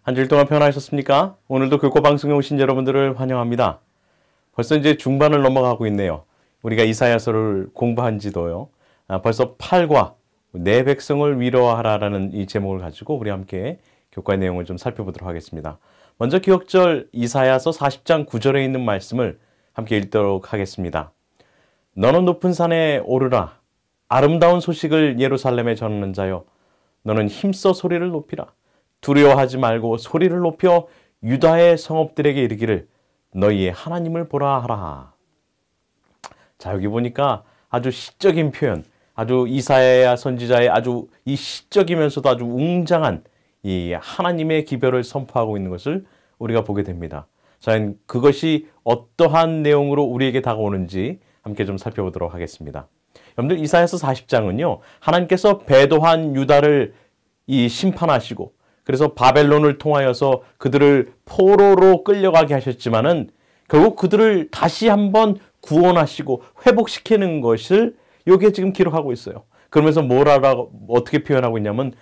한 주일 동안 편안하셨습니까? 오늘도 교과 방송에 오신 여러분들을 환영합니다. 벌써 이제 중반을 넘어가고 있네요. 우리가 이사야서를 공부한 지도요. 벌써 8과 내 백성을 위로하라라는 이 제목을 가지고 우리 함께 교과의 내용을 좀 살펴보도록 하겠습니다. 먼저 기억절 이사야서 40장 9절에 있는 말씀을 함께 읽도록 하겠습니다. 너는 높은 산에 오르라. 아름다운 소식을 예루살렘에 전하는 자여. 너는 힘써 소리를 높이라. 두려워하지 말고 소리를 높여 유다의 성읍들에게 이르기를 너희의 하나님을 보라 하라. 자, 여기 보니까 아주 시적인 표현, 아주 이사야 선지자의 아주 이 시적이면서도 아주 웅장한 이 하나님의 기별을 선포하고 있는 것을 우리가 보게 됩니다. 자, 그것이 어떠한 내용으로 우리에게 다가오는지 함께 좀 살펴보도록 하겠습니다. 여러분들 이사야서 40장은요. 하나님께서 배도한 유다를 이 심판하시고 그래서 바벨론을 통하여서 그들을 포로로 끌려가게 하셨지만은 결국 그들을 다시 한번 구원하시고 회복시키는 것을 여기에 지금 기록하고 있어요. 그러면서 어떻게 표현하고 있냐면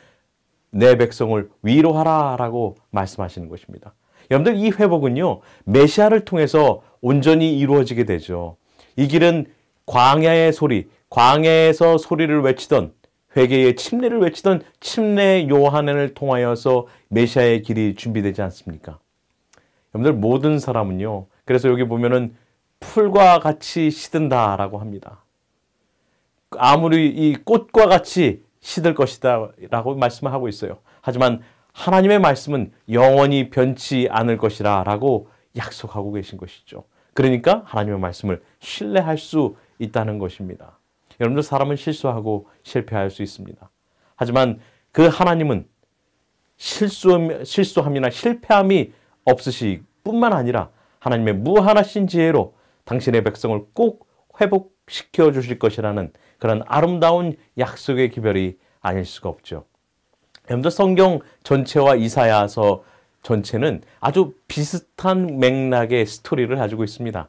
내 백성을 위로하라라고 말씀하시는 것입니다. 여러분들 이 회복은요. 메시아를 통해서 온전히 이루어지게 되죠. 이 길은 광야의 소리, 광야에서 소리를 외치던 회개의 침례를 외치던 침례 요한을 통하여서 메시아의 길이 준비되지 않습니까? 여러분들 모든 사람은요. 그래서 여기 보면은 풀과 같이 시든다라고 합니다. 아무리 이 꽃과 같이 시들 것이다 라고 말씀을 하고 있어요. 하지만 하나님의 말씀은 영원히 변치 않을 것이라 라고 약속하고 계신 것이죠. 그러니까 하나님의 말씀을 신뢰할 수 있다는 것입니다. 여러분들 사람은 실수하고 실패할 수 있습니다. 하지만 그 하나님은 실수함이나 실패함이 없으시 뿐만 아니라 하나님의 무한하신 지혜로 당신의 백성을 꼭 회복시켜 주실 것이라는 그런 아름다운 약속의 기별이 아닐 수가 없죠. 여러분들 성경 전체와 이사야서 전체는 아주 비슷한 맥락의 스토리를 가지고 있습니다.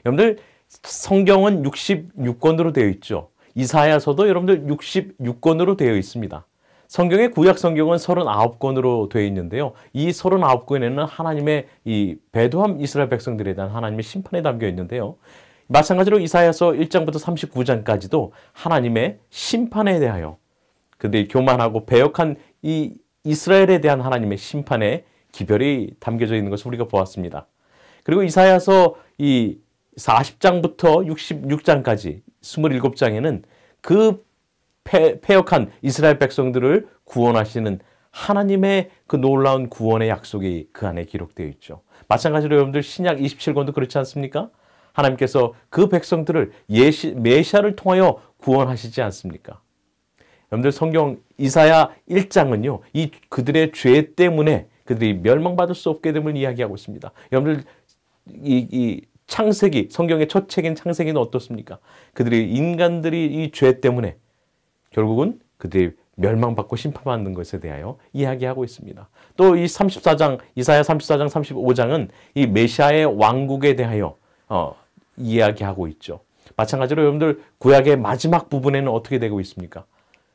여러분들 성경은 66권으로 되어 있죠. 이사야서도 여러분들 66권으로 되어 있습니다. 성경의 구약 성경은 39권으로 되어 있는데요. 이 39권에는 하나님의 이 배도한 이스라엘 백성들에 대한 하나님의 심판이 담겨 있는데요. 마찬가지로 이사야서 1장부터 39장까지도 하나님의 심판에 대하여 그들이 교만하고 배역한 이 이스라엘에 대한 하나님의 심판의 기별이 담겨져 있는 것을 우리가 보았습니다. 그리고 이사야서 이 40장부터 66장까지 27장에는 그 패역한 이스라엘 백성들을 구원하시는 하나님의 그 놀라운 구원의 약속이 그 안에 기록되어 있죠. 마찬가지로 여러분들 신약 27권도 그렇지 않습니까? 하나님께서 그 백성들을 메시아를 통하여 구원하시지 않습니까? 여러분들 성경 이사야 1장은요. 이 그들의 죄 때문에 그들이 멸망받을 수 없게 됨을 이야기하고 있습니다. 여러분들 이 창세기, 성경의 첫 책인 창세기는 어떻습니까? 인간들이 이 죄 때문에 결국은 그들이 멸망받고 심판받는 것에 대하여 이야기하고 있습니다. 또 이 34장, 이사야 34장, 35장은 이 메시아의 왕국에 대하여 이야기하고 있죠. 마찬가지로 여러분들 구약의 마지막 부분에는 어떻게 되고 있습니까?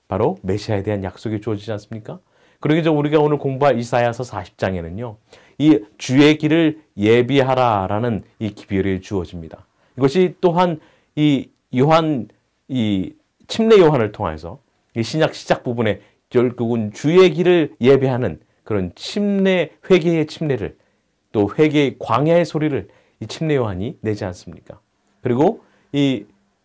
바로 메시아에 대한 약속이 주어지지 않습니까? 그러기 전 우리가 오늘 공부할 이사야서 40장에는요. 이 주의 길을 예비하라라는 이 기별이 주어집니다. 이것이 또한 이 침례 요한을 통해서 이 신약 시작 부분에 결국은 주의 길을 예배하는 그런 회개의 침례를 또 회개의 광야의 소리를 이 침례 요한이 내지 않습니까? 그리고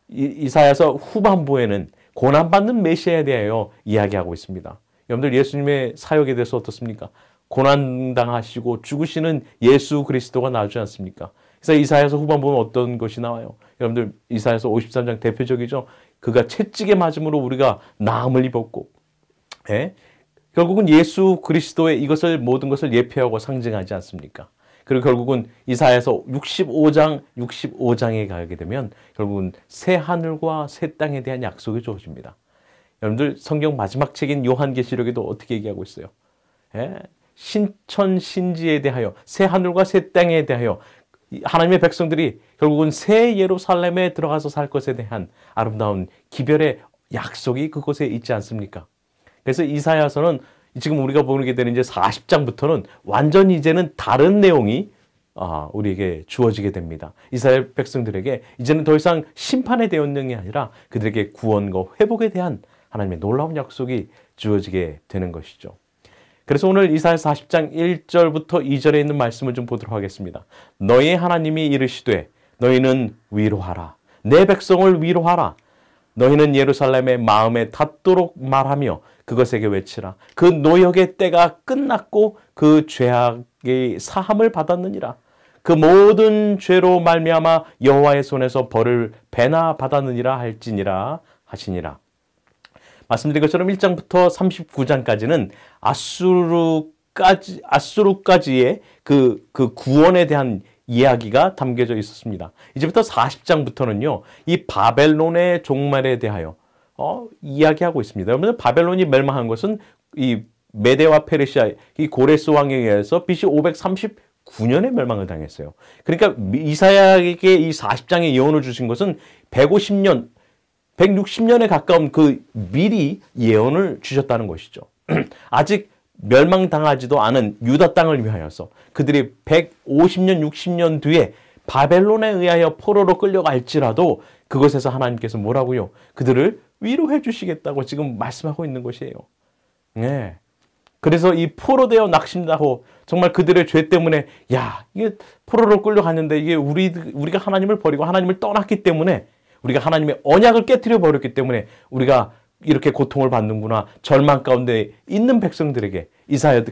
이사야서 후반부에는 고난받는 메시아에 대하여 이야기하고 있습니다. 여러분들 예수님의 사역에 대해서 어떻습니까? 고난당하시고 죽으시는 예수 그리스도가 나오지 않습니까? 그래서 이사야서 후반부는 어떤 것이 나와요? 여러분들 이사야서 53장 대표적이죠. 그가 채찍에 맞음으로 우리가 나음을 입었고 결국은 예수 그리스도의 모든 것을 예표하고 상징하지 않습니까? 그리고 결국은 이사야서 65장에 가게 되면 결국은 새 하늘과 새 땅에 대한 약속이 주어집니다. 여러분들 성경 마지막 책인 요한계시록에도 어떻게 얘기하고 있어요? 신천신지에 대하여 새 하늘과 새 땅에 대하여 하나님의 백성들이 결국은 새 예루살렘에 들어가서 살 것에 대한 아름다운 기별의 약속이 그곳에 있지 않습니까? 그래서 이사야서는 지금 우리가 보게 되는 이제 40장부터는 완전히 이제는 다른 내용이 우리에게 주어지게 됩니다. 이스라엘 백성들에게 이제는 더 이상 심판에 대한 내용이 아니라 그들에게 구원과 회복에 대한 하나님의 놀라운 약속이 주어지게 되는 것이죠. 그래서 오늘 이사야 40장 1절부터 2절에 있는 말씀을 좀 보도록 하겠습니다. 너희 하나님이 이르시되 너희는 위로하라. 내 백성을 위로하라. 너희는 예루살렘의 마음에 닿도록 말하며 그것에게 외치라. 그 노역의 때가 끝났고 그 죄악의 사함을 받았느니라. 그 모든 죄로 말미암아 여호와의 손에서 벌을 배나 받았느니라 할지니라 하시니라. 말씀드린 것처럼 1장부터 39장까지는 아수르까지의 그 구원에 대한 이야기가 담겨져 있었습니다. 이제부터 40장부터는요, 이 바벨론의 종말에 대하여 이야기하고 있습니다. 여러분, 바벨론이 멸망한 것은 이 메데와 페르시아 이 고레스 왕에 의해서 BC 539년에 멸망을 당했어요. 그러니까 이사야에게 이 40장의 예언을 주신 것은 150년, 160년에 가까운 그 미리 예언을 주셨다는 것이죠. 아직 멸망당하지도 않은 유다 땅을 위하여서 그들이 150년, 60년 뒤에 바벨론에 의하여 포로로 끌려갈지라도 그것에서 하나님께서 뭐라고요? 그들을 위로해 주시겠다고 지금 말씀하고 있는 것이에요. 네. 그래서 이 포로되어 낙심하고 정말 그들의 죄 때문에 이게 포로로 끌려갔는데 이게 우리가 하나님을 버리고 하나님을 떠났기 때문에 우리가 하나님의 언약을 깨뜨려 버렸기 때문에 우리가 이렇게 고통을 받는구나. 절망 가운데 있는 백성들에게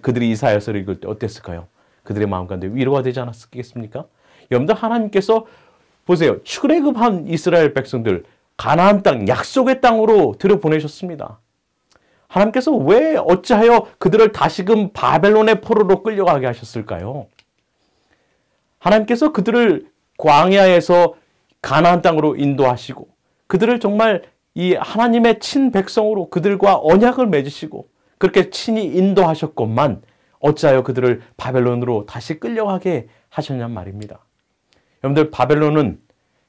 그들이 이사야서를 읽을 때 어땠을까요? 그들의 마음 가운데 위로가 되지 않았겠습니까? 여러분들, 하나님께서 보세요. 출애굽한 이스라엘 백성들 가나안 땅, 약속의 땅으로 들여보내셨습니다. 하나님께서 왜 어찌하여 그들을 다시금 바벨론의 포로로 끌려가게 하셨을까요? 하나님께서 그들을 광야에서 가나안 땅으로 인도하시고 그들을 정말 이 하나님의 친백성으로 그들과 언약을 맺으시고 그렇게 친히 인도하셨건만 어찌하여 그들을 바벨론으로 다시 끌려가게 하셨냔 말입니다. 여러분들, 바벨론은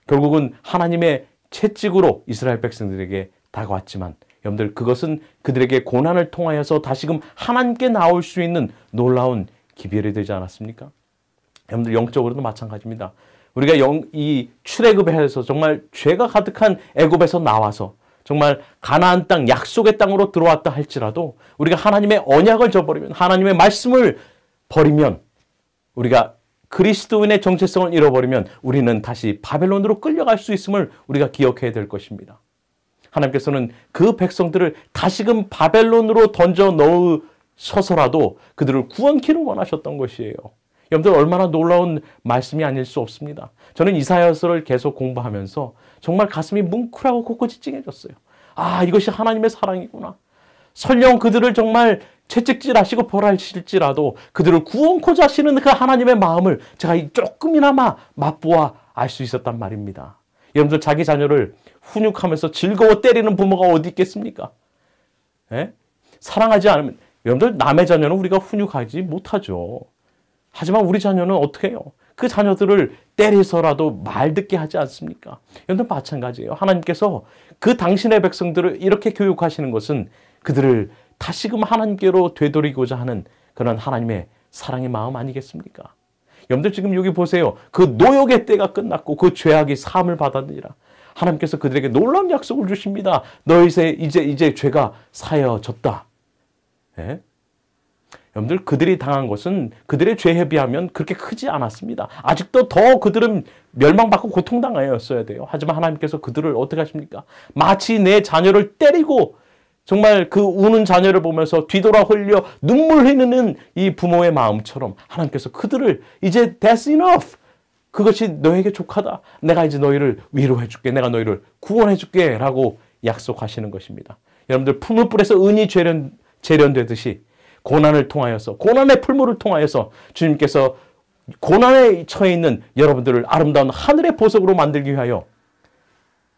결국은 하나님의 채찍으로 이스라엘 백성들에게 다가왔지만 여러분들, 그것은 그들에게 고난을 통하여서 다시금 하나님께 나올 수 있는 놀라운 기별이 되지 않았습니까? 여러분들, 영적으로도 마찬가지입니다. 우리가 이 출애굽에서 정말 죄가 가득한 애굽에서 나와서 정말 가나안 땅, 약속의 땅으로 들어왔다 할지라도 우리가 하나님의 언약을 저버리면, 하나님의 말씀을 버리면, 우리가 그리스도인의 정체성을 잃어버리면 우리는 다시 바벨론으로 끌려갈 수 있음을 우리가 기억해야 될 것입니다. 하나님께서는 그 백성들을 다시금 바벨론으로 던져 넣으셔서라도 그들을 구원키를 원하셨던 것이에요. 여러분들, 얼마나 놀라운 말씀이 아닐 수 없습니다. 저는 이사야서를 계속 공부하면서 정말 가슴이 뭉클하고 코끝이 찡해졌어요. 이것이 하나님의 사랑이구나. 설령 그들을 정말 채찍질하시고 벌하실지라도 그들을 구원코자 하시는 그 하나님의 마음을 제가 조금이나마 맛보아 알 수 있었단 말입니다. 여러분들, 자기 자녀를 훈육하면서 즐거워 때리는 부모가 어디 있겠습니까? 사랑하지 않으면, 여러분들, 남의 자녀는 우리가 훈육하지 못하죠. 하지만 우리 자녀는 어떻게 해요? 그 자녀들을 때려서라도 말 듣게 하지 않습니까? 여러분, 마찬가지예요. 하나님께서 그 당신의 백성들을 이렇게 교육하시는 것은 그들을 다시금 하나님께로 되돌리고자 하는 그런 하나님의 사랑의 마음 아니겠습니까? 여러분들, 지금 여기 보세요. 그 노역의 때가 끝났고 그 죄악이 사함을 받았느니라. 하나님께서 그들에게 놀라운 약속을 주십니다. 너희의 이제 죄가 사여졌다. 여러분들, 그들이 당한 것은 그들의 죄에 비하면 그렇게 크지 않았습니다. 아직도 더 그들은 멸망받고 고통당하였어야 돼요. 하지만 하나님께서 그들을 어떻게 하십니까? 마치 내 자녀를 때리고 정말 그 우는 자녀를 보면서 뒤돌아 흘려 눈물 흘리는 이 부모의 마음처럼 하나님께서 그들을 이제 that's enough. 그것이 너에게 족하다. 내가 이제 너희를 위로해 줄게. 내가 너희를 구원해 줄게. 라고 약속하시는 것입니다. 여러분들, 풀무불에서 은이 재련되듯이 고난을 통하여서, 고난의 풀무를 통하여서 주님께서 고난에 처해 있는 여러분들을 아름다운 하늘의 보석으로 만들기 위하여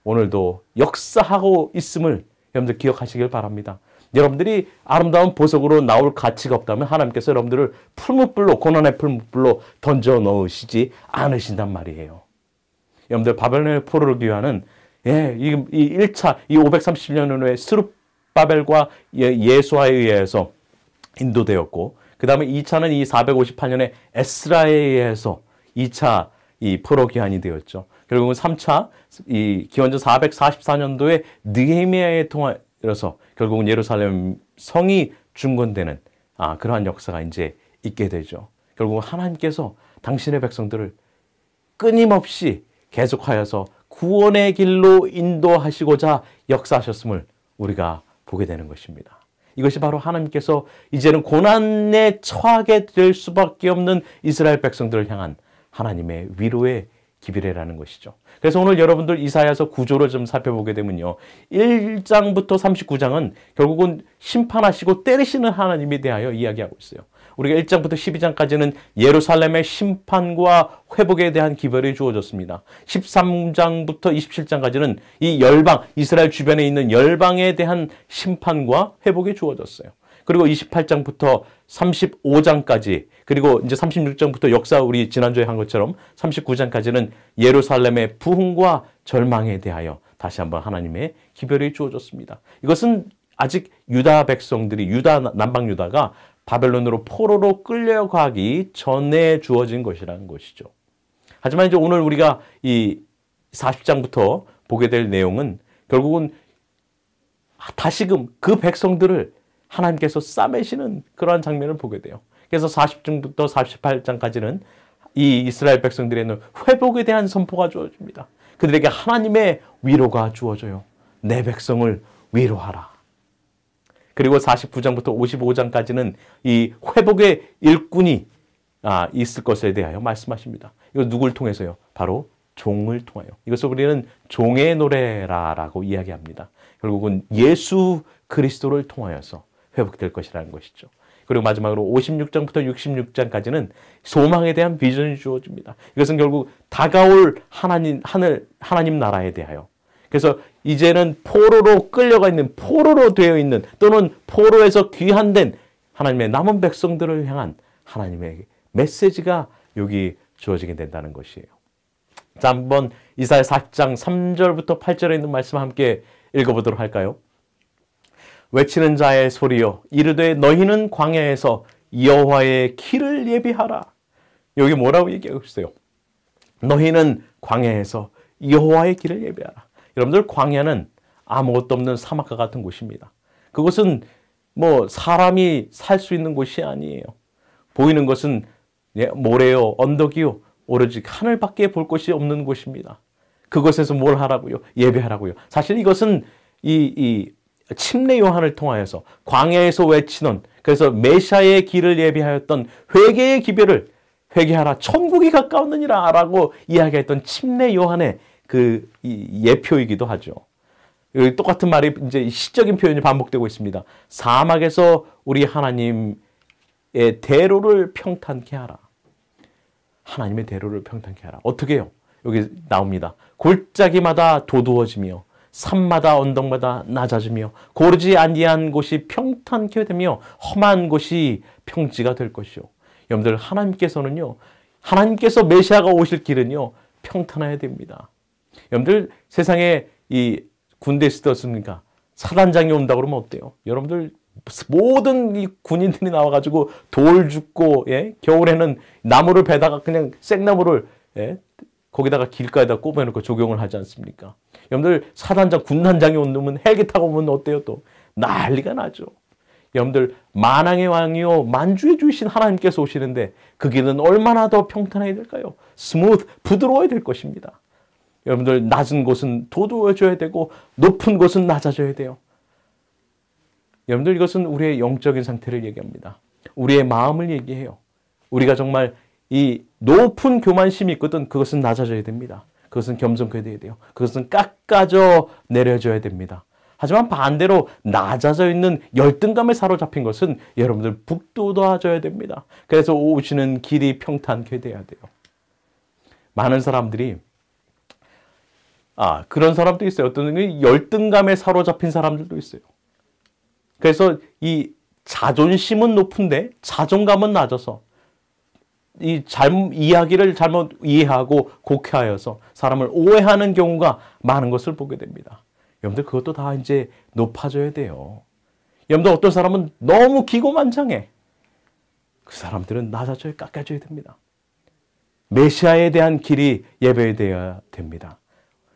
오늘도 역사하고 있음을 여러분들 기억하시길 바랍니다. 여러분들이 아름다운 보석으로 나올 가치가 없다면 하나님께서 여러분들을 풀무불로, 고난의 풀무불로 던져 넣으시지 않으신단 말이에요. 여러분들, 바벨론의 포로를 위하는 이 1차, 이 530년 후에 스룹바벨과 예수아에 의해서 인도되었고, 그 다음에 2차는 이 458년에 에스라에 의해서 2차 이 포로 귀환이 되었죠. 결국은 3차 이 기원전 444년도에 느헤미야에 통하여서 결국은 예루살렘 성이 중건되는 그러한 역사가 이제 있게 되죠. 결국은 하나님께서 당신의 백성들을 끊임없이 계속하여서 구원의 길로 인도하시고자 역사하셨음을 우리가 보게 되는 것입니다. 이것이 바로 하나님께서 이제는 고난에 처하게 될 수밖에 없는 이스라엘 백성들을 향한 하나님의 위로의 기별이라는 것이죠. 그래서 오늘 여러분들 이사야서 구조를 좀 살펴보게 되면요, 1장부터 39장은 결국은 심판하시고 때리시는 하나님에 대하여 이야기하고 있어요. 우리가 1장부터 12장까지는 예루살렘의 심판과 회복에 대한 기별이 주어졌습니다. 13장부터 27장까지는 이 열방, 이스라엘 주변에 있는 열방에 대한 심판과 회복이 주어졌어요. 그리고 28장부터 35장까지, 그리고 이제 36장부터 역사 우리 지난주에 한 것처럼 39장까지는 예루살렘의 부흥과 절망에 대하여 다시 한번 하나님의 기별이 주어졌습니다. 이것은 아직 유다 백성들이, 남방 유다가 바벨론으로 포로로 끌려가기 전에 주어진 것이라는 것이죠. 하지만 이제 오늘 우리가 이 40장부터 보게 될 내용은 결국은 다시금 그 백성들을 하나님께서 싸매시는 그러한 장면을 보게 돼요. 그래서 40장부터 48장까지는 이 이스라엘 백성들에 있는 회복에 대한 선포가 주어집니다. 그들에게 하나님의 위로가 주어져요. 내 백성을 위로하라. 그리고 49장부터 55장까지는 이 회복의 일꾼이 있을 것에 대하여 말씀하십니다. 이거 누굴 통해서요? 바로 종을 통하여. 이것을 우리는 종의 노래라고 이야기합니다. 결국은 예수 그리스도를 통하여서 회복될 것이라는 것이죠. 그리고 마지막으로 56장부터 66장까지는 소망에 대한 비전이 주어집니다. 이것은 결국 다가올 하나님 나라에 대하여. 그래서 이제는 포로로 끌려가 있는, 포로로 되어 있는, 또는 포로에서 귀환된 하나님의 남은 백성들을 향한 하나님의 메시지가 여기 주어지게 된다는 것이에요. 자, 한번 이사야 40장 3절부터 8절에 있는 말씀 함께 읽어보도록 할까요? 외치는 자의 소리여, 이르되 너희는 광야에서 여호와의 길을 예비하라. 여기 뭐라고 얘기하고 있어요? 너희는 광야에서 여호와의 길을 예비하라. 여러분들, 광야는 아무것도 없는 사막과 같은 곳입니다. 그곳은 뭐 사람이 살 수 있는 곳이 아니에요. 보이는 것은 모래요, 언덕이요, 오로지 하늘밖에 볼 곳이 없는 곳입니다. 그곳에서 뭘 하라고요? 예배하라고요. 사실 이것은 이 침례 요한을 통하여서 광야에서 외치는, 그래서 메시아의 길을 예비하였던 회개의 기별을 회개하라, 천국이 가까웠느니라 라고 이야기했던 침례 요한의 그 예표이기도 하죠. 여기 똑같은 말이 이제 시적인 표현이 반복되고 있습니다. 사막에서 우리 하나님의 대로를 평탄케 하라. 하나님의 대로를 평탄케 하라. 어떻게 해요? 여기 나옵니다. 골짜기마다 도두어지며 산마다 언덕마다 낮아지며 고르지 아니한 곳이 평탄케 되며 험한 곳이 평지가 될 것이요. 여러분들, 하나님께서 메시아가 오실 길은요, 평탄해야 됩니다. 여러분들, 세상에 이 군대 있을 때 어떻습니까? 사단장이 온다고 그러면 어때요? 여러분들, 모든 이 군인들이 나와가지고 돌 줍고, 겨울에는 나무를 베다가 그냥 생나무를, 거기다가 길가에다 꼽아놓고 조경을 하지 않습니까? 여러분들, 사단장, 군단장이 오면 헬기 타고 오면 어때요? 또 난리가 나죠. 여러분들, 만왕의 왕이요 만주의 주이신 하나님께서 오시는데 그 길은 얼마나 더 평탄해야 될까요? 부드러워야 될 것입니다. 여러분들, 낮은 곳은 도두어져야 되고 높은 곳은 낮아져야 돼요. 여러분들, 이것은 우리의 영적인 상태를 얘기합니다. 우리의 마음을 얘기해요. 우리가 정말 이 높은 교만심이 있거든, 그것은 낮아져야 됩니다. 그것은 겸손해야 돼요. 그것은 깎아져 내려져야 됩니다. 하지만 반대로 낮아져 있는 열등감에 사로잡힌 것은 여러분들 북돋아져야 됩니다. 그래서 오시는 길이 평탄케 돼야 돼요. 많은 사람들이 그런 사람도 있어요. 어떤 열등감에 사로잡힌 사람들도 있어요. 그래서 이 자존심은 높은데 자존감은 낮아서 이야기를 잘못 이해하고 곡해하여서 사람을 오해하는 경우가 많은 것을 보게 됩니다. 여러분들, 그것도 다 이제 높아져야 돼요. 여러분들 어떤 사람은 너무 기고만장해. 그 사람들은 낮아져야 깎아줘야 됩니다. 메시아에 대한 길이 예배되어야 됩니다.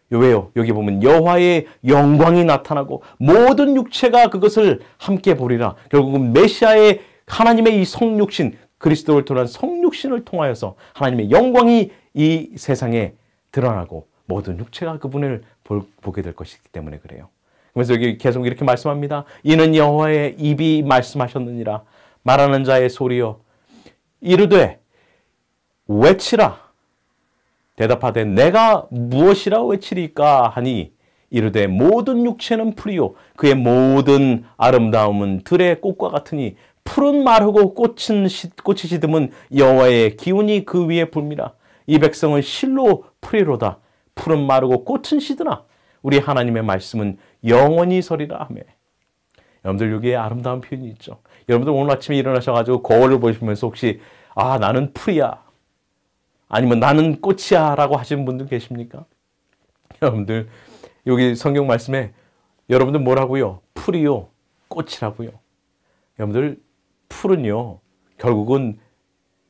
왜요? 여기 보면 여호와의 영광이 나타나고 모든 육체가 그것을 함께 보리라. 결국은 메시아의 하나님의 이 성육신, 그리스도를 통한 성육신을 통하여서 하나님의 영광이 이 세상에 드러나고 모든 육체가 그분을 보게 될 것이기 때문에 그래요. 그래서 여기 계속 이렇게 말씀합니다. 이는 여호와의 입이 말씀하셨느니라. 말하는 자의 소리여 이르되 외치라. 대답하되 내가 무엇이라 외치리까 하니 이르되 모든 육체는 풀이요 그의 모든 아름다움은 들의 꽃과 같으니 풀은 마르고 꽃이 시듬은 여호와의 기운이 그 위에 불미라. 이 백성은 실로 풀이로다. 풀은 마르고 꽃은 시드나 우리 하나님의 말씀은 영원히 서리라 하며. 여러분들 여기에 아름다운 표현이 있죠. 여러분들 오늘 아침에 일어나셔가지고 거울을 보시면서 혹시 나는 풀이야 아니면 나는 꽃이야 라고 하시는 분들 계십니까? 여러분들 여기 성경 말씀에 여러분들 뭐라고요? 풀이요 꽃이라고요. 여러분들 풀은요 결국은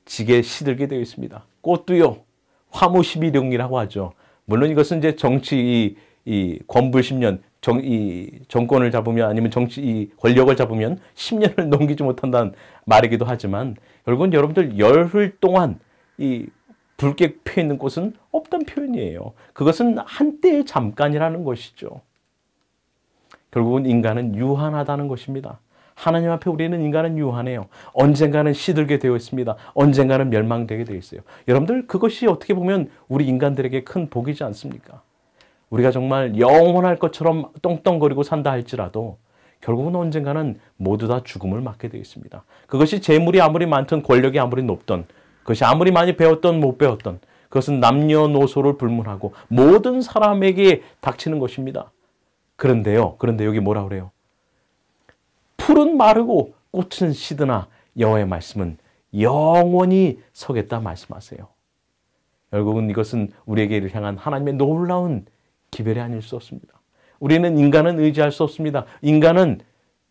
지게 시들게 되어 있습니다. 꽃도요 화무시비령이라고 하죠. 물론 이것은 이제 정치 이 권불 10년 이 정권을 잡으면 아니면 이 권력을 잡으면 10년을 넘기지 못한다는 말이기도 하지만 결국은 여러분들 열흘 동안 이 붉게 펴 있는 꽃은 없던 표현이에요. 그것은 한때의 잠깐이라는 것이죠. 결국은 인간은 유한하다는 것입니다. 하나님 앞에 우리는 인간은 유한해요. 언젠가는 시들게 되어 있습니다. 언젠가는 멸망되게 되어 있어요. 여러분들 그것이 어떻게 보면 우리 인간들에게 큰 복이지 않습니까? 우리가 정말 영원할 것처럼 떵떵거리고 산다 할지라도 결국은 언젠가는 모두 다 죽음을 맞게 되어 있습니다. 그것이 재물이 아무리 많든 권력이 아무리 높든 그것이 아무리 많이 배웠던 못 배웠던 그것은 남녀노소를 불문하고 모든 사람에게 닥치는 것입니다. 그런데 여기 뭐라 그래요? 풀은 마르고 꽃은 시드나 여호와의 말씀은 영원히 서겠다 말씀하세요. 결국은 이것은 우리에게 향한 하나님의 놀라운 기별이 아닐 수 없습니다. 우리는 인간은 의지할 수 없습니다. 인간은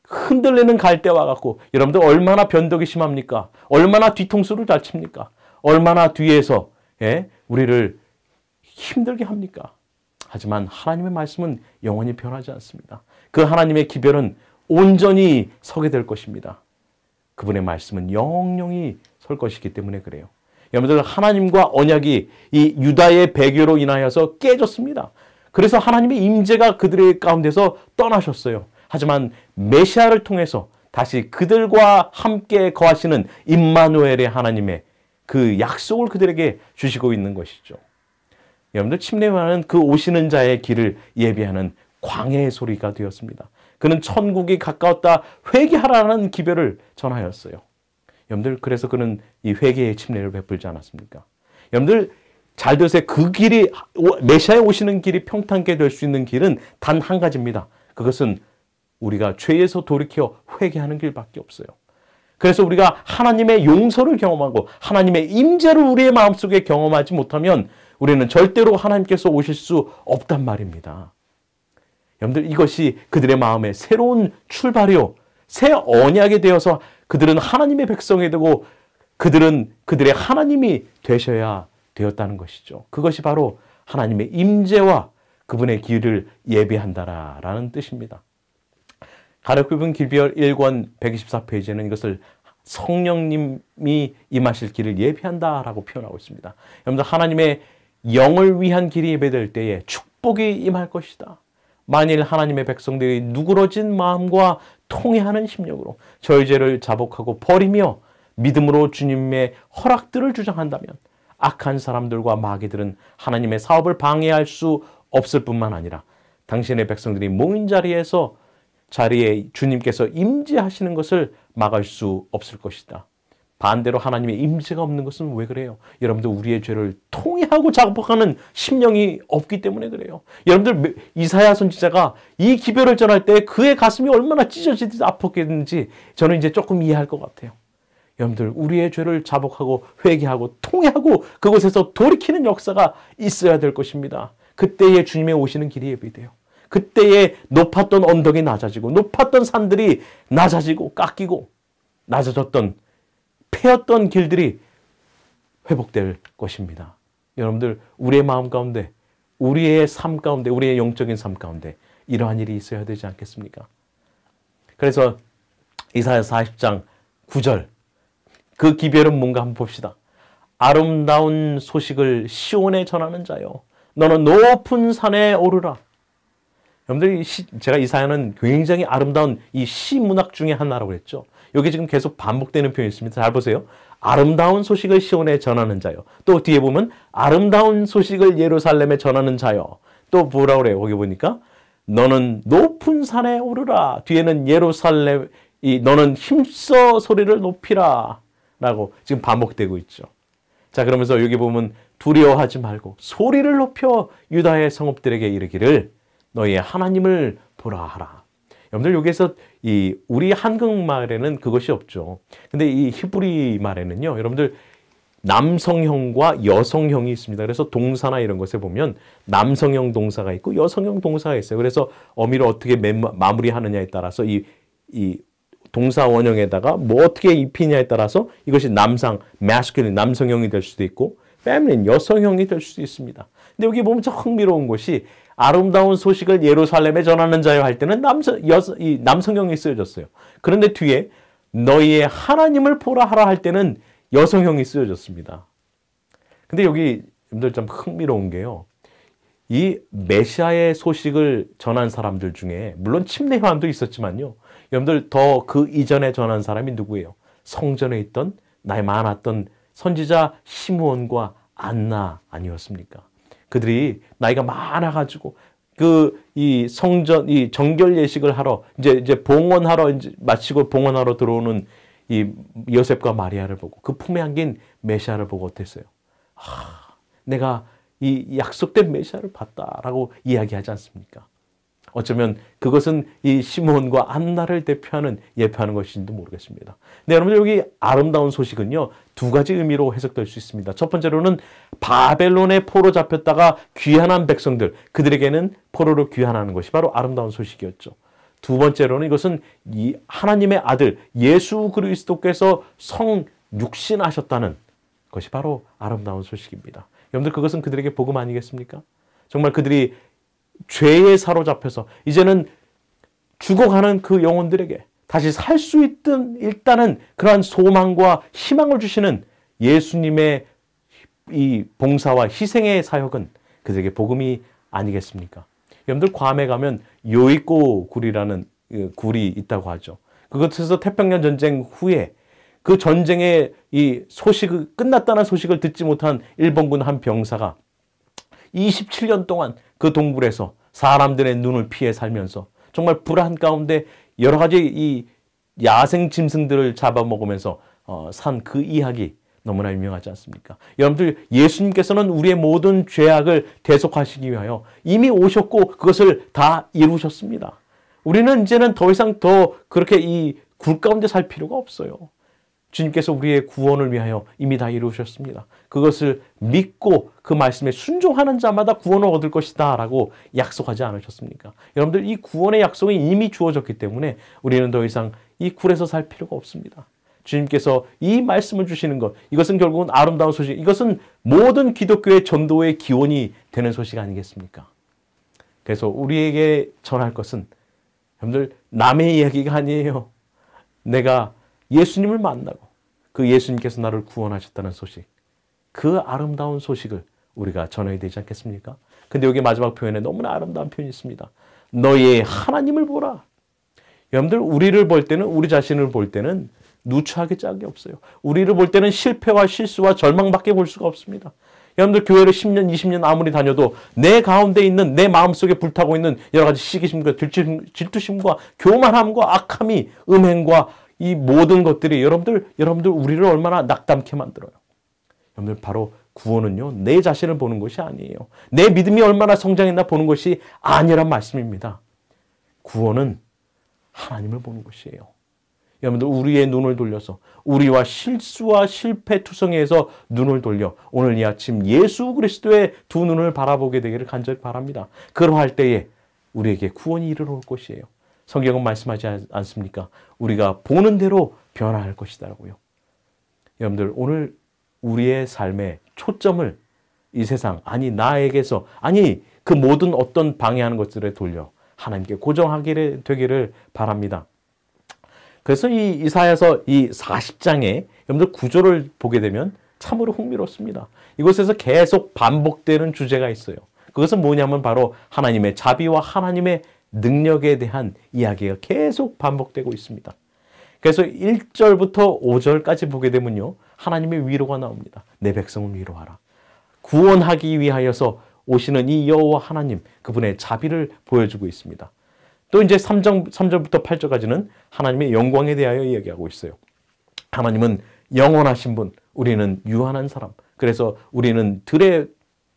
흔들리는 갈대와 같고 여러분들 얼마나 변덕이 심합니까? 얼마나 뒤통수를 잘 칩니까? 얼마나 뒤에서 우리를 힘들게 합니까? 하지만 하나님의 말씀은 영원히 변하지 않습니다. 그 하나님의 기별은 온전히 서게 될 것입니다. 그분의 말씀은 영영히 설 것이기 때문에 그래요. 여러분들 하나님과 언약이 이 유다의 배교로 인하여서 깨졌습니다. 그래서 하나님의 임재가 그들의 가운데서 떠나셨어요. 하지만 메시아를 통해서 다시 그들과 함께 거하시는 임마누엘의 하나님의 그 약속을 그들에게 주시고 있는 것이죠. 여러분들 침례요한은 그 오시는 자의 길을 예비하는 광야의 소리가 되었습니다. 그는 천국이 가까웠다 회개하라는 기별을 전하였어요. 여러분들 그래서 그는 이 회개의 침례를 베풀지 않았습니까? 여러분들 잘 들으세요. 그 길이 메시아에 오시는 길이 평탄케 될 수 있는 길은 단 한 가지입니다. 그것은 우리가 죄에서 돌이켜 회개하는 길밖에 없어요. 그래서 우리가 하나님의 용서를 경험하고 하나님의 임재를 우리의 마음속에 경험하지 못하면 우리는 절대로 하나님께서 오실 수 없단 말입니다. 여러분들 이것이 그들의 마음에 새로운 출발이요. 새 언약이 되어서 그들은 하나님의 백성이 되고 그들은 그들의 하나님이 되셔야 되었다는 것이죠. 그것이 바로 하나님의 임재와 그분의 길을 예비한다라는 뜻입니다. 가르쳐 길비열 1권 124페이지에는 이것을 성령님이 임하실 길을 예비한다라고 표현하고 있습니다. 여러분들 하나님의 영을 위한 길이 예배될 때에 축복이 임할 것이다. 만일 하나님의 백성들이 누그러진 마음과 통회하는 심령으로 저희 죄를 자복하고 버리며 믿음으로 주님의 허락들을 주장한다면 악한 사람들과 마귀들은 하나님의 사업을 방해할 수 없을 뿐만 아니라 당신의 백성들이 모인 자리에 주님께서 임재하시는 것을 막을 수 없을 것이다. 반대로 하나님의 임재가 없는 것은 왜 그래요? 여러분들 우리의 죄를 통회하고 자복하는 심령이 없기 때문에 그래요. 여러분들 이사야 선지자가 이 기별을 전할 때 그의 가슴이 얼마나 찢어지듯이 아팠겠는지 저는 이제 조금 이해할 것 같아요. 여러분들 우리의 죄를 자복하고 회개하고 통회하고 그곳에서 돌이키는 역사가 있어야 될 것입니다. 그때에 주님의 오시는 길이 예비돼요. 그때에 높았던 언덕이 낮아지고 높았던 산들이 낮아지고 깎이고 낮아졌던 패였던 길들이 회복될 것입니다. 여러분들 우리의 마음 가운데 우리의 삶 가운데 우리의 영적인 삶 가운데 이러한 일이 있어야 되지 않겠습니까? 그래서 이사야 40장 9절 그 기별은 뭔가 한번 봅시다. 아름다운 소식을 시온에 전하는 자요 너는 높은 산에 오르라. 여러분들 제가 이사야는 굉장히 아름다운 이 시 문학 중에 하나라고 했죠. 여기 지금 계속 반복되는 표현이 있습니다. 잘 보세요. 아름다운 소식을 시온에 전하는 자요. 또 뒤에 보면 아름다운 소식을 예루살렘에 전하는 자요. 또 뭐라고 그래요? 거기 보니까 너는 높은 산에 오르라. 뒤에는 예루살렘 너는 힘써 소리를 높이라 라고 지금 반복되고 있죠. 자, 그러면서 여기 보면 두려워하지 말고 소리를 높여 유다의 성읍들에게 이르기를 너희의 하나님을 보라 하라. 여러분들 여기에서 우리 한국말에는 그것이 없죠. 근데 이 히브리 말에는요. 여러분들 남성형과 여성형이 있습니다. 그래서 동사나 이런 것에 보면 남성형 동사가 있고 여성형 동사가 있어요. 그래서 어미를 어떻게 마무리하느냐에 따라서 이 동사 원형에다가 뭐 어떻게 입히냐에 따라서 이것이 masculine, 남성형이 될 수도 있고 feminine, 여성형이 될 수도 있습니다. 근데 여기 보면 참 흥미로운 것이 아름다운 소식을 예루살렘에 전하는 자여 할 때는 남성형이 쓰여졌어요. 그런데 뒤에 너희의 하나님을 보라 하라 할 때는 여성형이 쓰여졌습니다. 근데 여기 여러분들 좀 흥미로운 게요. 이 메시아의 소식을 전한 사람들 중에 물론 침례 요한도 있었지만요. 여러분들 더 그 이전에 전한 사람이 누구예요? 성전에 있던 나이 많았던 선지자 시므온과 안나 아니었습니까? 그들이 나이가 많아가지고 이 성전 이 정결 예식을 하러 이제 봉헌하러 마치고 봉헌하러 들어오는 이 요셉과 마리아를 보고 그 품에 안긴 메시아를 보고 어땠어요? 내가 이 약속된 메시아를 봤다라고 이야기하지 않습니까? 어쩌면 그것은 이 시므온과 안나를 예표하는 것인지도 모르겠습니다. 네, 여러분들 여기 아름다운 소식은요. 두 가지 의미로 해석될 수 있습니다. 첫 번째로는 바벨론에 포로 잡혔다가 귀환한 백성들, 그들에게는 포로로 귀환하는 것이 바로 아름다운 소식이었죠. 두 번째로는 이것은 이 하나님의 아들 예수 그리스도께서 성육신하셨다는 것이 바로 아름다운 소식입니다. 여러분들 그것은 그들에게 복음 아니겠습니까? 정말 그들이 죄에 사로잡혀서 이제는 죽어가는 그 영혼들에게 다시 살 수 있던 일단은 그러한 소망과 희망을 주시는 예수님의 이 봉사와 희생의 사역은 그들에게 복음이 아니겠습니까? 여러분들 괌에 가면 요이코 굴이라는 굴이 있다고 하죠. 그것에서 태평양 전쟁 후에 그 전쟁의 이 소식을 끝났다는 소식을 듣지 못한 일본군 한 병사가 27년 동안 그 동굴에서 사람들의 눈을 피해 살면서 정말 불안 가운데 여러 가지 이 야생 짐승들을 잡아먹으면서 산 그 이야기 너무나 유명하지 않습니까? 여러분들 예수님께서는 우리의 모든 죄악을 대속하시기 위하여 이미 오셨고 그것을 다 이루셨습니다. 우리는 이제는 더 이상 더 그렇게 이 굴 가운데 살 필요가 없어요. 주님께서 우리의 구원을 위하여 이미 다 이루셨습니다. 그것을 믿고 그 말씀에 순종하는 자마다 구원을 얻을 것이다 라고 약속하지 않으셨습니까? 여러분들 이 구원의 약속이 이미 주어졌기 때문에 우리는 더 이상 이 굴에서 살 필요가 없습니다. 주님께서 이 말씀을 주시는 것, 이것은 결국은 아름다운 소식, 이것은 모든 기독교의 전도의 기원이 되는 소식 아니겠습니까? 그래서 우리에게 전할 것은 여러분들 남의 이야기가 아니에요. 내가 예수님을 만나고 그 예수님께서 나를 구원하셨다는 소식, 그 아름다운 소식을 우리가 전해야 되지 않겠습니까? 근데 여기 마지막 표현에 너무나 아름다운 표현이 있습니다. 너의 하나님을 보라. 여러분들 우리를 볼 때는 우리 자신을 볼 때는 누추하게 짝이 없어요. 우리를 볼 때는 실패와 실수와 절망밖에 볼 수가 없습니다. 여러분들 교회를 10년, 20년 아무리 다녀도 내 가운데 있는 내 마음속에 불타고 있는 여러 가지 시기심과 질투심과 교만함과 악함이 음행과 이 모든 것들이 여러분들 우리를 얼마나 낙담케 만들어요. 여러분들 바로 구원은요. 내 자신을 보는 것이 아니에요. 내 믿음이 얼마나 성장했나 보는 것이 아니란 말씀입니다. 구원은 하나님을 보는 것이에요. 여러분들 우리의 눈을 돌려서 우리와 실수와 실패 투성이에서 눈을 돌려 오늘 이 아침 예수 그리스도의 두 눈을 바라보게 되기를 간절히 바랍니다. 그러할 때에 우리에게 구원이 이르러 올 것이에요. 성경은 말씀하지 않습니까? 우리가 보는 대로 변화할 것이다라고요. 여러분들 오늘 우리의 삶의 초점을 이 세상, 아니 나에게서, 아니 그 모든 어떤 방해하는 것들에 돌려 하나님께 고정하게 되기를 바랍니다. 그래서 이 이사야서 이 40장에 여러분들 구조를 보게 되면 참으로 흥미롭습니다. 이곳에서 계속 반복되는 주제가 있어요. 그것은 뭐냐면 바로 하나님의 자비와 하나님의 능력에 대한 이야기가 계속 반복되고 있습니다. 그래서 1절부터 5절까지 보게 되면요, 하나님의 위로가 나옵니다. 내 백성을 위로하라. 구원하기 위하여서 오시는 이 여호와 하나님, 그분의 자비를 보여주고 있습니다. 또 이제 3절부터 8절까지는 하나님의 영광에 대하여 이야기하고 있어요. 하나님은 영원하신 분, 우리는 유한한 사람. 그래서 우리는 들의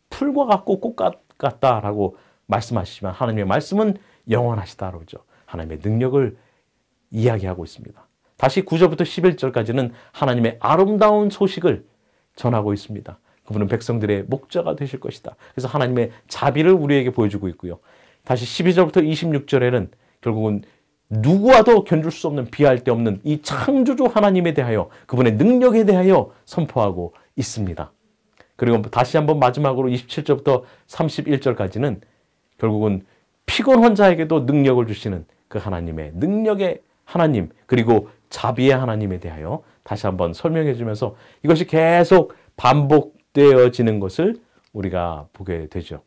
풀과 같고 꽃 같다라고 말씀하시지만 하나님의 말씀은 영원하시다라고 그러죠. 하나님의 능력을 이야기하고 있습니다. 다시 9절부터 11절까지는 하나님의 아름다운 소식을 전하고 있습니다. 그분은 백성들의 목자가 되실 것이다. 그래서 하나님의 자비를 우리에게 보여주고 있고요. 다시 12절부터 26절에는 결국은 누구와도 견줄 수 없는, 비할 데 없는 이 창조주 하나님에 대하여, 그분의 능력에 대하여 선포하고 있습니다. 그리고 다시 한번 마지막으로 27절부터 31절까지는 결국은 피곤한 자에게도 능력을 주시는 그 하나님의 능력의 하나님, 그리고 자비의 하나님에 대하여 다시 한번 설명해 주면서 이것이 계속 반복되어지는 것을 우리가 보게 되죠.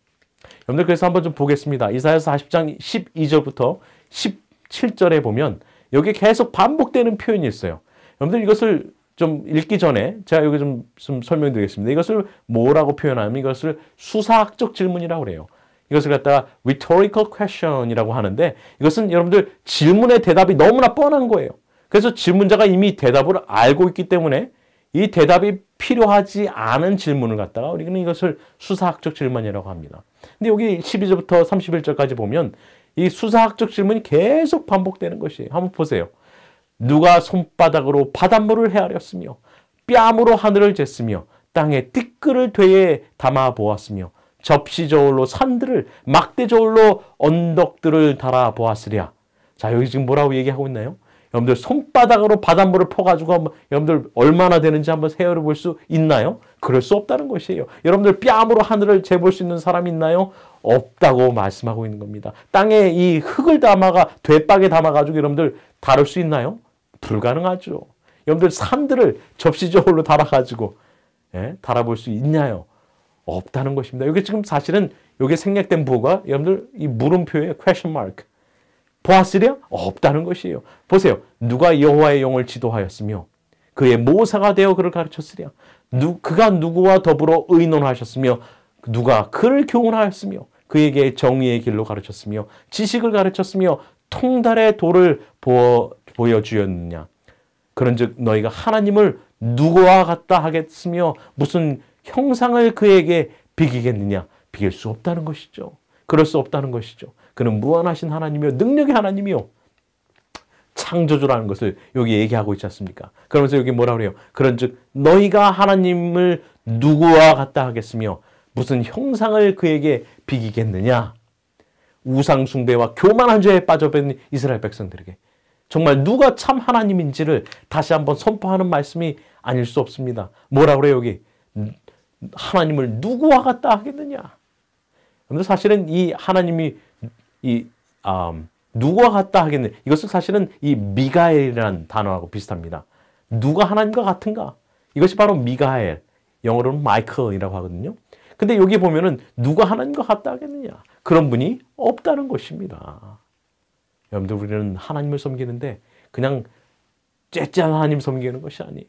여러분들 그래서 한번 좀 보겠습니다. 이사야서 40장 12절부터 17절에 보면 여기 계속 반복되는 표현이 있어요. 여러분들 이것을 좀 읽기 전에 제가 여기 좀 설명드리겠습니다. 이것을 뭐라고 표현하면 이것을 수사학적 질문이라고 그래요. 이것을 갖다가 rhetorical question이라고 하는데, 이것은 여러분들 질문의 대답이 너무나 뻔한 거예요. 그래서 질문자가 이미 대답을 알고 있기 때문에 이 대답이 필요하지 않은 질문을 갖다가 우리는 이것을 수사학적 질문이라고 합니다. 근데 여기 12절부터 31절까지 보면 이 수사학적 질문이 계속 반복되는 것이에요. 한번 보세요. 누가 손바닥으로 바닷물을 헤아렸으며 뺨으로 하늘을 쟀으며 땅에 띠끌을 되에 담아 보았으며 접시 저울로 산들을, 막대 저울로 언덕들을 달아 보았으랴. 자, 여기 지금 뭐라고 얘기하고 있나요? 여러분들 손바닥으로 바닷물을 퍼가지고 한번 여러분들 얼마나 되는지 한번 세어를 볼 수 있나요? 그럴 수 없다는 것이에요. 여러분들 뺨으로 하늘을 재볼 수 있는 사람이 있나요? 없다고 말씀하고 있는 겁니다. 땅에 이 흙을 담아가 되박에 담아가지고 여러분들 다룰 수 있나요? 불가능하죠. 여러분들 산들을 접시 저울로 달아가지고 달아볼 수 있나요? 없다는 것입니다. 여기 지금 사실은 여기 생략된 부호가 여러분들 이 물음표에 question mark. 보았으랴? 없다는 것이에요. 보세요. 누가 여호와의 영을 지도하였으며 그의 모사가 되어 그를 가르쳤으랴. 그가 누구와 더불어 의논하셨으며 누가 그를 교훈하였으며 그에게 정의의 길로 가르쳤으며 지식을 가르쳤으며 통달의 도를 보여주었느냐. 그런즉 너희가 하나님을 누구와 같다 하겠으며 무슨 형상을 그에게 비기겠느냐. 비길 수 없다는 것이죠. 그럴 수 없다는 것이죠. 그는 무한하신 하나님이요 능력의 하나님이요 창조주라는 것을 여기 얘기하고 있지 않습니까? 그러면서 여기 뭐라 그래요? 그런즉 너희가 하나님을 누구와 같다 하겠으며 무슨 형상을 그에게 비기겠느냐. 우상 숭배와 교만한 죄에 빠져버린 이스라엘 백성들에게 정말 누가 참 하나님인지를 다시 한번 선포하는 말씀이 아닐 수 없습니다. 뭐라 그래요 여기? 하나님을 누구와 같다 하겠느냐. 그런데 사실은 이 하나님이 누구와 같다 하겠느냐. 이것은 사실은 이 미가엘이라는 단어하고 비슷합니다. 누가 하나님과 같은가? 이것이 바로 미가엘, 영어로는 마이클이라고 하거든요. 근데 여기 보면은 누가 하나님과 같다 하겠느냐? 그런 분이 없다는 것입니다. 여러분들 우리는 하나님을 섬기는데 그냥 째째한 하나님 섬기는 것이 아니에요.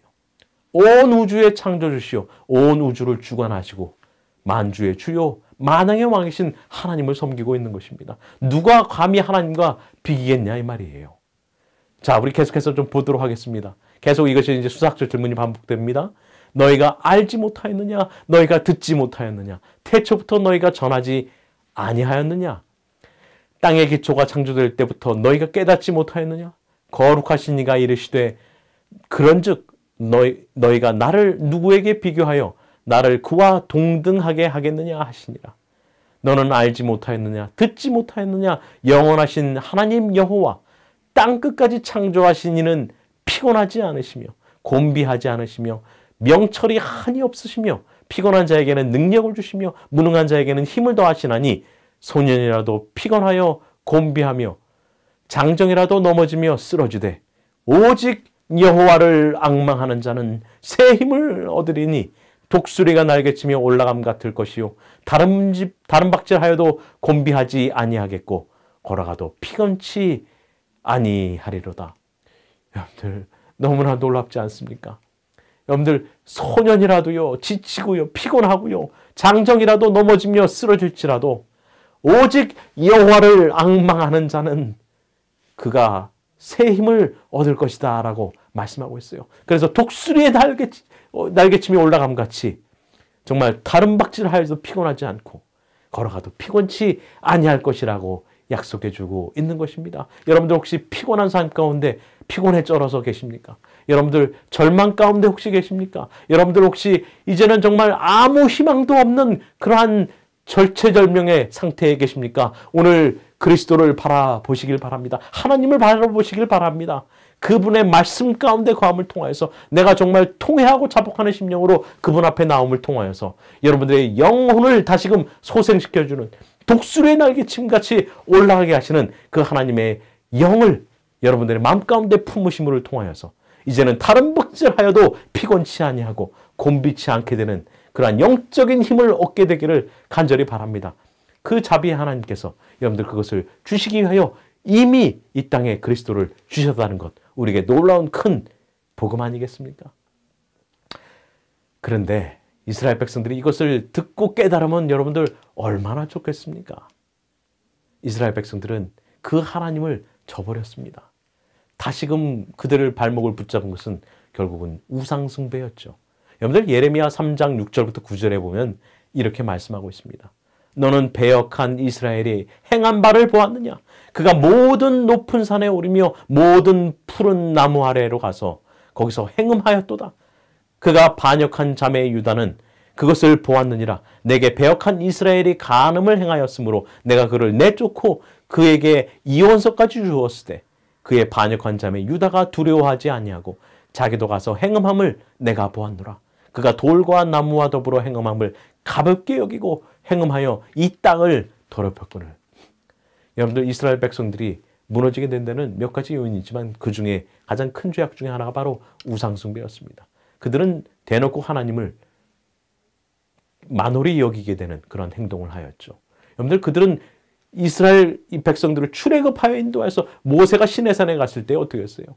온 우주의 창조주시오. 온 우주를 주관하시고 만주의 주요 만왕의 왕이신 하나님을 섬기고 있는 것입니다. 누가 감히 하나님과 비기겠냐 이 말이에요. 자, 우리 계속해서 좀 보도록 하겠습니다. 계속 이것이 이제 수사학적 질문이 반복됩니다. 너희가 알지 못하였느냐? 너희가 듣지 못하였느냐? 태초부터 너희가 전하지 아니하였느냐? 땅의 기초가 창조될 때부터 너희가 깨닫지 못하였느냐? 거룩하신 이가 이르시되 그런즉 너희가 나를 누구에게 비교하여 나를 그와 동등하게 하겠느냐 하시니라. 너는 알지 못하였느냐? 듣지 못하였느냐? 영원하신 하나님 여호와 땅 끝까지 창조하신 이는 피곤하지 않으시며 곤비하지 않으시며 명철이 한이 없으시며 피곤한 자에게는 능력을 주시며 무능한 자에게는 힘을 더하시나니 소년이라도 피곤하여 곤비하며 장정이라도 넘어지며 쓰러지되 오직 여호와를 앙망하는 자는 새 힘을 얻으리니 독수리가 날개치며 올라감 같을 것이요 다른 박질하여도 곤비하지 아니하겠고 걸어가도 피곤치 아니하리로다. 여러분들 너무나 놀랍지 않습니까? 여러분들 소년이라도요 지치고요 피곤하고요 장정이라도 넘어지며 쓰러질지라도 오직 여호와를 앙망하는 자는 그가 새 힘을 얻을 것이다 라고 말씀하고 있어요. 그래서 독수리의 날개침이 올라감 같이 정말 다른 박질하여도 피곤하지 않고 걸어가도 피곤치 아니할 것이라고 약속해주고 있는 것입니다. 여러분들 혹시 피곤한 삶 가운데 피곤에 쩔어서 계십니까? 여러분들 절망 가운데 혹시 계십니까? 여러분들 혹시 이제는 정말 아무 희망도 없는 그러한 절체절명의 상태에 계십니까? 오늘 그리스도를 바라보시길 바랍니다. 하나님을 바라보시길 바랍니다. 그분의 말씀 가운데 거함을 통하여서 내가 정말 통회하고 자복하는 심령으로 그분 앞에 나옴을 통하여서 여러분들의 영혼을 다시금 소생시켜주는 독수리의 날개침같이 올라가게 하시는 그 하나님의 영을 여러분들의 마음 가운데 품으심을 통하여서 이제는 다른 박질하여도 피곤치 아니하고 곤비치 않게 되는 그러한 영적인 힘을 얻게 되기를 간절히 바랍니다. 그 자비의 하나님께서 여러분들 그것을 주시기 위하여 이미 이 땅에 그리스도를 주셨다는 것, 우리에게 놀라운 큰 복음 아니겠습니까? 그런데 이스라엘 백성들이 이것을 듣고 깨달으면 여러분들 얼마나 좋겠습니까? 이스라엘 백성들은 그 하나님을 저버렸습니다. 다시금 그들을 발목을 붙잡은 것은 결국은 우상숭배였죠. 여러분들 예레미야 3장 6절부터 9절에 보면 이렇게 말씀하고 있습니다. 너는 배역한 이스라엘이 행한 바를 보았느냐? 그가 모든 높은 산에 오르며 모든 푸른 나무 아래로 가서 거기서 행음하였도다. 그가 반역한 자매 유다는 그것을 보았느니라. 내게 배역한 이스라엘이 간음을 행하였으므로 내가 그를 내쫓고 그에게 이원서까지 주었을 때 그의 반역한 자매 유다가 두려워하지 아니하고 자기도 가서 행음함을 내가 보았노라. 그가 돌과 나무와 더불어 행음함을 가볍게 여기고 행음하여 이 땅을 더럽혔거늘. 여러분들 이스라엘 백성들이 무너지게 된 데는 몇 가지 요인이 있지만 그 중에 가장 큰 죄악 중에 하나가 바로 우상숭배였습니다. 그들은 대놓고 하나님을 만홀히 여기게 되는 그런 행동을 하였죠. 여러분들 그들은 이스라엘 이 백성들을 출애굽하여 인도해서 모세가 시내산에 갔을 때 어떻게 했어요?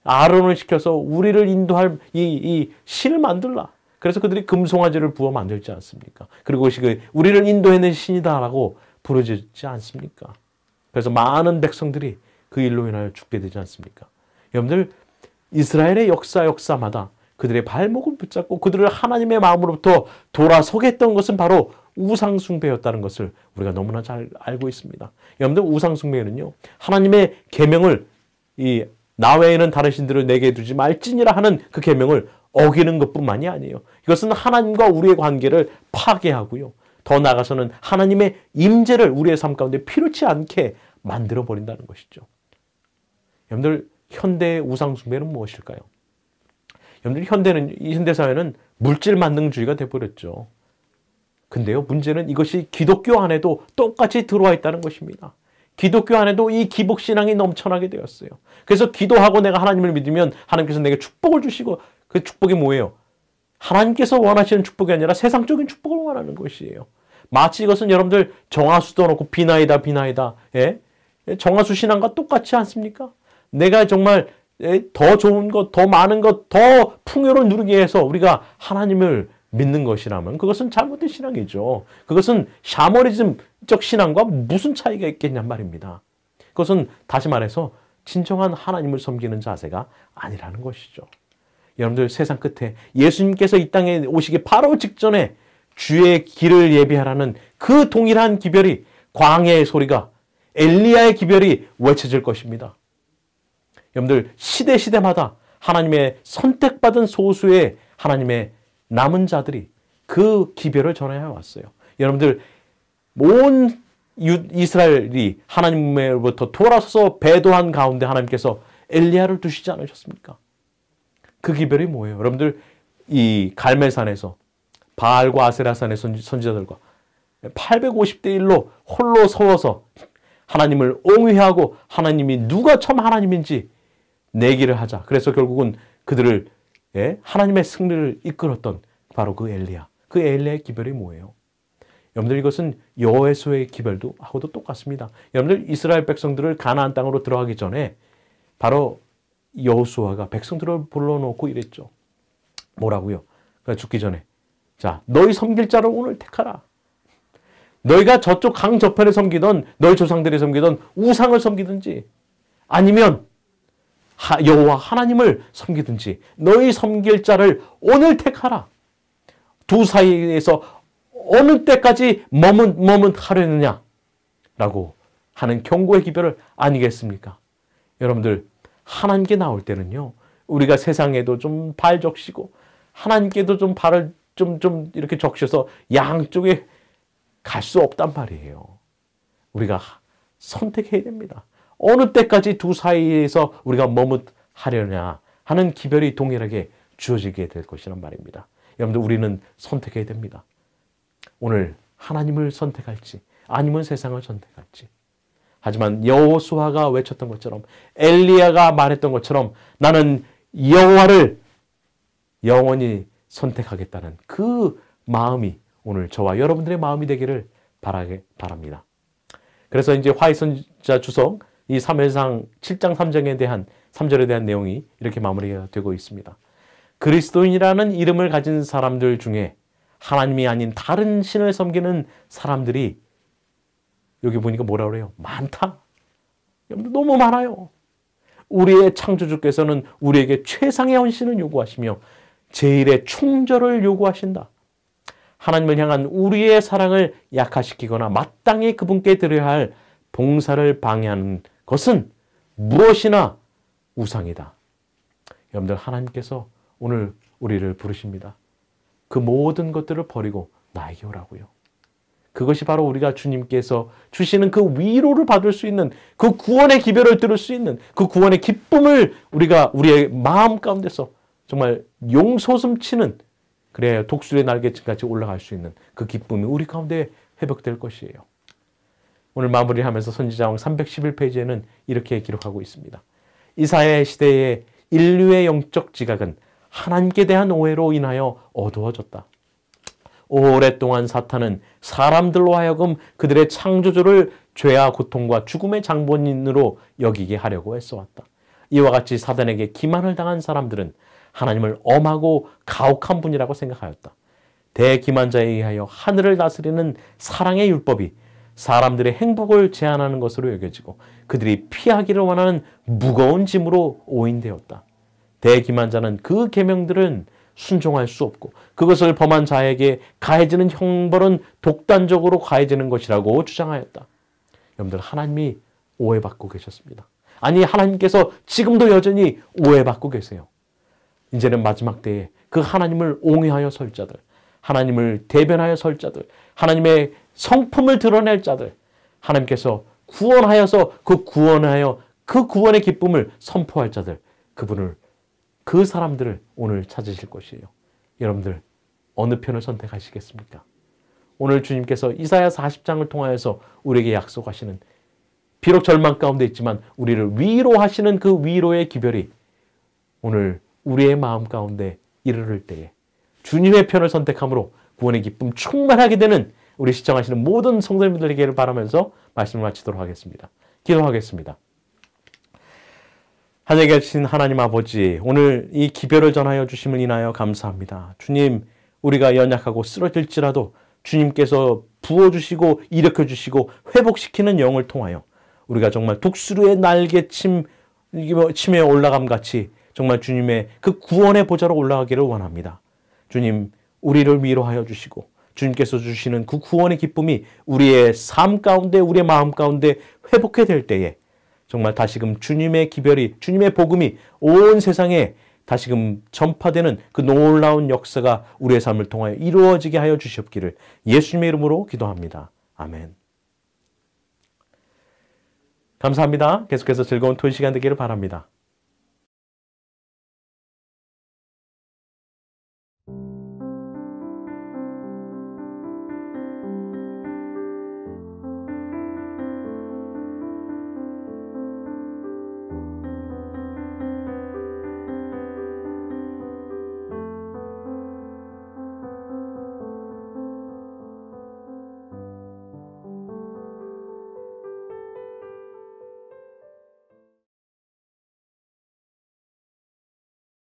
아론을 시켜서 우리를 인도할 이 신을 만들라. 그래서 그들이 금송아지를 부어 만들지 않습니까? 그리고 그것이 우리를 인도해낸 신이다라고 부르지 않습니까? 그래서 많은 백성들이 그 일로 인하여 죽게 되지 않습니까? 여러분들 이스라엘의 역사마다 그들의 발목을 붙잡고 그들을 하나님의 마음으로부터 돌아서게 했던 것은 바로 우상숭배였다는 것을 우리가 너무나 잘 알고 있습니다. 여러분들 우상숭배는요, 하나님의 계명을 나 외에는 다른 신들을 내게 두지 말지니라 하는 그 계명을 어기는 것뿐만이 아니에요. 이것은 하나님과 우리의 관계를 파괴하고요. 더 나아가서는 하나님의 임재를 우리의 삶 가운데 필요치 않게 만들어버린다는 것이죠. 여러분들 현대의 우상숭배는 무엇일까요? 여러분들 현대사회는 물질 만능주의가 되어버렸죠. 근데요, 문제는 이것이 기독교 안에도 똑같이 들어와 있다는 것입니다. 기독교 안에도 이 기복신앙이 넘쳐나게 되었어요. 그래서 기도하고 내가 하나님을 믿으면 하나님께서 내게 축복을 주시고 그 축복이 뭐예요? 하나님께서 원하시는 축복이 아니라 세상적인 축복을 원하는 것이에요. 마치 이것은 여러분들 정화수 떠놓고 비나이다. 예? 정화수 신앙과 똑같지 않습니까? 내가 정말 더 좋은 것, 더 많은 것, 더 풍요를 누리기 위해서 우리가 하나님을 믿는 것이라면 그것은 잘못된 신앙이죠. 그것은 샤머니즘적 신앙과 무슨 차이가 있겠냔 말입니다. 그것은 다시 말해서 진정한 하나님을 섬기는 자세가 아니라는 것이죠. 여러분들 세상 끝에 예수님께서 이 땅에 오시기 바로 직전에 주의 길을 예비하라는 그 동일한 기별이, 광야의 소리가, 엘리야의 기별이 외쳐질 것입니다. 여러분들 시대마다 하나님의 선택받은 소수의 하나님의 남은 자들이 그 기별을 전해 왔어요. 여러분들 온 이스라엘이 하나님으로부터 돌아서서 배도한 가운데 하나님께서 엘리야를 두시지 않으셨습니까? 그 기별이 뭐예요? 여러분들 이 갈멜산에서 바알과 아세라산의 선지자들과 850대 1로 홀로 서워서 하나님을 옹위하고 하나님이 누가 참 하나님인지 내기를 하자. 그래서 결국은 그들을 하나님의 승리를 이끌었던 바로 그 엘리야. 그 엘리야의 기별이 뭐예요? 여러분들 이것은 여호수아의 기별도 하고도 똑같습니다. 여러분들 이스라엘 백성들을 가나안 땅으로 들어가기 전에 바로 여호수아가 백성들을 불러놓고 이랬죠. 뭐라고요? 그러니까 죽기 전에 자, 너희 섬길 자를 오늘 택하라. 너희가 저쪽 강 저편에 섬기던 너희 조상들이 섬기던 우상을 섬기든지 아니면 여호와 하나님을 섬기든지 너희 섬길 자를 오늘 택하라. 두 사이에서 어느 때까지 머뭇하려느냐 라고 하는 경고의 기별을 아니겠습니까? 여러분들 하나님께 나올 때는요. 우리가 세상에도 좀 발 적시고 하나님께도 좀 발을 좀 이렇게 적셔서 양쪽에 갈 수 없단 말이에요. 우리가 선택해야 됩니다. 어느 때까지 두 사이에서 우리가 머뭇하려냐 하는 기별이 동일하게 주어지게 될 것이란 말입니다. 여러분들 우리는 선택해야 됩니다. 오늘 하나님을 선택할지 아니면 세상을 선택할지. 하지만 여호수아가 외쳤던 것처럼 엘리야가 말했던 것처럼 나는 여호와를 영원히 선택하겠다는 그 마음이 오늘 저와 여러분들의 마음이 되기를 바랍니다. 그래서 이제 화이선지자 주석 이 사무엘상 7장 3장에 대한 3절에 대한 내용이 이렇게 마무리가 되고 있습니다. 그리스도인이라는 이름을 가진 사람들 중에 하나님이 아닌 다른 신을 섬기는 사람들이 여기 보니까 뭐라 그래요? 많다. 너무 많아요. 우리의 창조주께서는 우리에게 최상의 헌신을 요구하시며 제일의 충절을 요구하신다. 하나님을 향한 우리의 사랑을 약화시키거나 마땅히 그분께 드려야 할 봉사를 방해하는 것은 무엇이나 우상이다. 여러분들 하나님께서 오늘 우리를 부르십니다. 그 모든 것들을 버리고 나에게 오라고요. 그것이 바로 우리가 주님께서 주시는 그 위로를 받을 수 있는 그 구원의 기별을 들을 수 있는 그 구원의 기쁨을 우리가 우리의 마음 가운데서 정말 용솟음치는 그래야 독수리의 날개층같이 올라갈 수 있는 그 기쁨이 우리 가운데 회복될 것이에요. 오늘 마무리하면서 선지자왕 311페이지에는 이렇게 기록하고 있습니다. 이사야의 시대에 인류의 영적 지각은 하나님께 대한 오해로 인하여 어두워졌다. 오랫동안 사탄은 사람들로 하여금 그들의 창조주를 죄와 고통과 죽음의 장본인으로 여기게 하려고 애써왔다. 이와 같이 사단에게 기만을 당한 사람들은 하나님을 엄하고 가혹한 분이라고 생각하였다. 대기만자에 의하여 하늘을 다스리는 사랑의 율법이 사람들의 행복을 제한하는 것으로 여겨지고 그들이 피하기를 원하는 무거운 짐으로 오인되었다. 대기만자는 그 계명들은 순종할 수 없고 그것을 범한 자에게 가해지는 형벌은 독단적으로 가해지는 것이라고 주장하였다. 여러분들 하나님이 오해받고 계셨습니다. 아니 하나님께서 지금도 여전히 오해받고 계세요. 이제는 마지막 때에 그 하나님을 옹위하여 설 자들, 하나님을 대변하여 설 자들, 하나님의 성품을 드러낼 자들, 하나님께서 구원하여서 그 구원의 기쁨을 선포할 자들, 그 사람들을 오늘 찾으실 것이에요. 여러분들 어느 편을 선택하시겠습니까? 오늘 주님께서 이사야 40장을 통하여서 우리에게 약속하시는 비록 절망 가운데 있지만 우리를 위로하시는 그 위로의 기별이 오늘 우리의 마음 가운데 이르를 때에 주님의 편을 선택함으로 구원의 기쁨 충만하게 되는 우리 시청하시는 모든 성도님들 되기를 바라면서 말씀을 마치도록 하겠습니다. 기도하겠습니다. 하늘에 계신 하나님 아버지, 오늘 이 기별을 전하여 주심을 인하여 감사합니다. 주님, 우리가 연약하고 쓰러질지라도 주님께서 부어주시고 일으켜주시고 회복시키는 영을 통하여 우리가 정말 독수리의 날개침에 올라감 같이 정말 주님의 그 구원의 보좌로 올라가기를 원합니다. 주님, 우리를 위로하여 주시고 주님께서 주시는 그 구원의 기쁨이 우리의 삶 가운데 우리의 마음 가운데 회복해 될 때에 정말 다시금 주님의 기별이 주님의 복음이 온 세상에 다시금 전파되는 그 놀라운 역사가 우리의 삶을 통하여 이루어지게 하여 주시옵기를 예수님의 이름으로 기도합니다. 아멘. 감사합니다. 계속해서 즐거운 토요 시간 되기를 바랍니다.